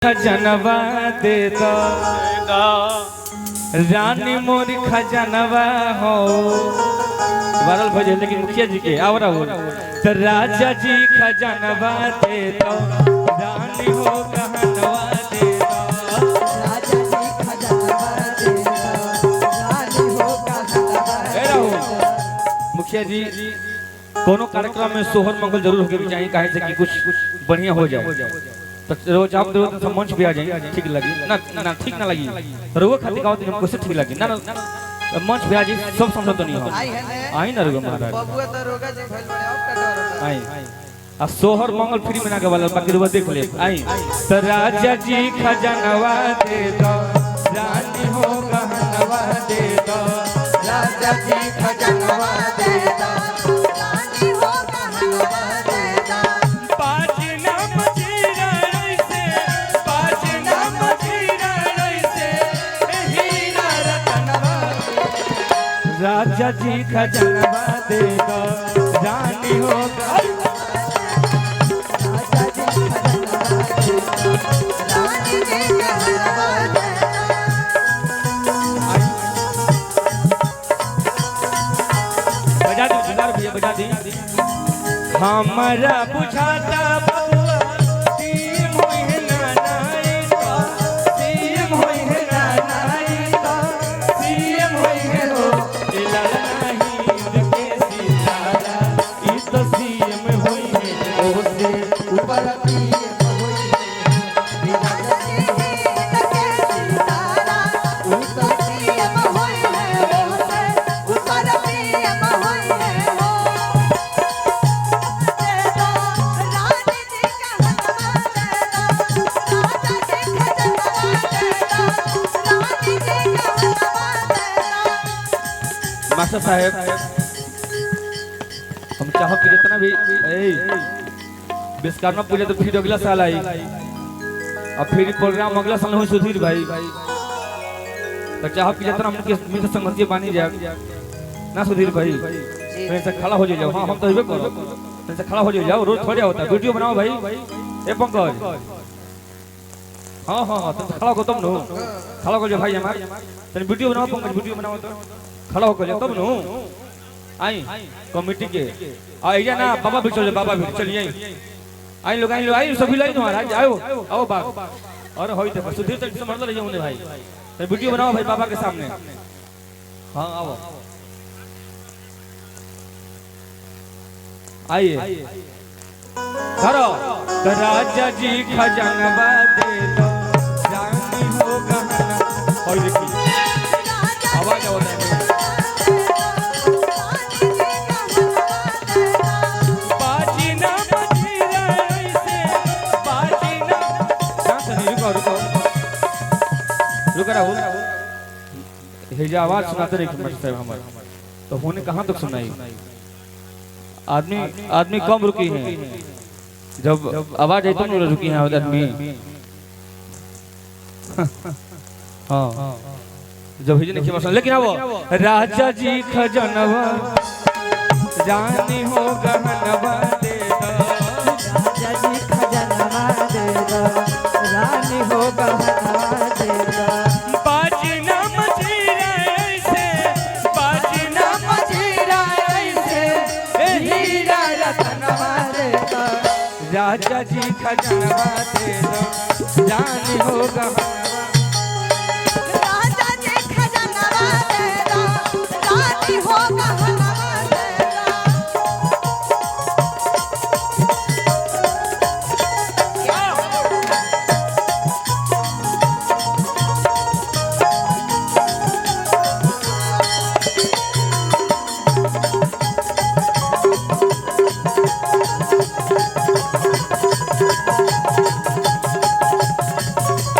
खजनवा दे दो रानी मोरी खजनवा हो वायरल भजे लेकिन मुखिया जी के आवरा हो तो राजा जी खजनवा दे दो रानी हो कहनवा दे दो राजा जी खजनवा दे दो रानी हो कहनवा हो मुखिया जी कोनो कार्यक्रम में सोहर मंगल जरूर होके चाहिए काहे से कि कुछ बढ़िया हो जाए तो रोज आप तो मंच पे आ जाएंगे ठीक लगी ना ना ठीक ना लगी रोग खातिर गाओ दिन हमको से ठीक लगी ना मंच पे आ जाए सब समझो तो नहीं हो आई ना रोग महाराज बबुआ तो रोगा जी भइल बड़े अब कटोर आई आ सोहर मंगल फ्री में ना के वाला बाकी रोग देख ले आई तो राजा जी खजनवा दे दो रानी हो कहनवा दे दो राजा जी खजनवा दे दो रानी हो कहनवा दे दो पाजना मजीरा ऐसे पाजना मजीरा ऐसे हीरा रतनवा राजा जी खजनवा दे दो रानी हो राजा जी खजनवा दे दो रानी जी कहनवा दे बजा दो जुगाड़ भैया बजा दी हमारा बुझाता बबुआ सीम होई है नानाई तो सीम होई है नानाई तो सीम होई है हो इला नहीं के सितारा ई तो सीम होई है ओ से ऊपर पीए होई बिना जी लगे सितारा ऊपर पीए होई है वो से ऊपर पीए होई है वो दे दो रानी जी कहनवा दे दो राजा जी खजनवा दे दो रानी जी कहनवा दे दो मास्टर साहब हम चाहो कि जितना भी विश्वकर्मा पूजा तो फिर अगला साल आई और फिर प्रोग्राम अगला साल हो सुधीर भाई तो चाहो कि जितना हमके मित्र संगति बानी जाए ना सुधीर भाई तो से खड़ा हो जाओ हाँ हम तो हेबे करो तो से खड़ा हो जाओ रोज थोड़ा होता है वीडियो बनाओ भाई ए पंकज हाँ हाँ हाँ तुम खड़ा हो तुम नो खड़ा हो जाओ भाई हमारे तो वीडियो बनाओ पंकज वीडियो बनाओ तो खड़ा हो जाओ तब नो आई कमेटी के आइए ना बाबा भी चलो बाबा भी चलिए आई लोग आई सभी लाइन महाराज आओ आओ बाबा और होई देखो सुधीर तक समझ रही हूं भाई तो वीडियो बनाओ भाई बाबा के सामने हां आओ आइए करो तो राजा जी खजनवा दे दो रानी हो गहना होई देखी आवाज आओ पाजीना मजीरा ऐसे पाजीना रुक रहा हे जो आवाज सुनाते रहे मस्त है हमारे तो होने कहाँ तक सुनाई आदमी कम रुकी है जब आवाज आई तो रुकी है आदमी हाँ जब हिजने नहीं किया लेकिन वो राजा जी खजनवा रानी हो गहनवा दे दो राजा जी खजनवा दे दो रानी हो कहनवा दे दो पाजना मजीरा ऐसे पाजना मजीरा ऐसे हीरा रतनवा दे दो राजा जी खजनवा दे दो रानी हो गहनवा राजा जी खजनवा दे दो रानी हो कहनवा दे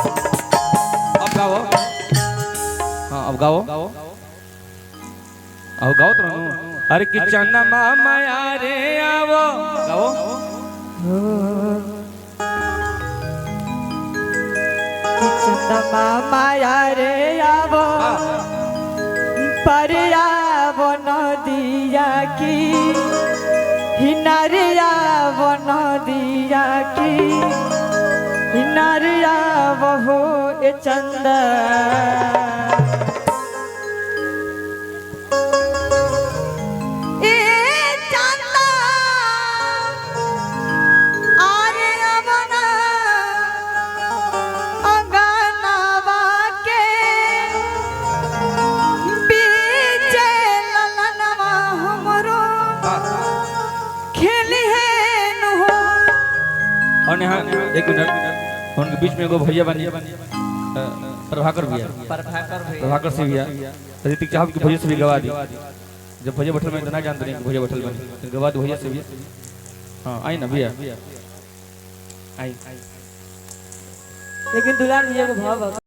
अब गाओ हाँ अब गाओ अब गाओ तो अरे किचन मामा रे आवो गाओ चंदा माया रे आवो परिया बन दिया की हिनारिया बन दिया की हिनारिया के चंदा ए चंदा आरे अवना अंगनावा के बीचे ललनवा हमरो खेली है नु और यहाँ एक मिनट उनके बीच में एगो भैया बनी प्रभाकर भैया प्रभाकर से भैया ऋतिक चाहब के भैया से भी गवा दी जब भैया बैठल में इतना जानते नहीं कि भैया बैठल बनी गवा दो भैया से भी हाँ आई ना भैया आई लेकिन दुलार भैया को भाव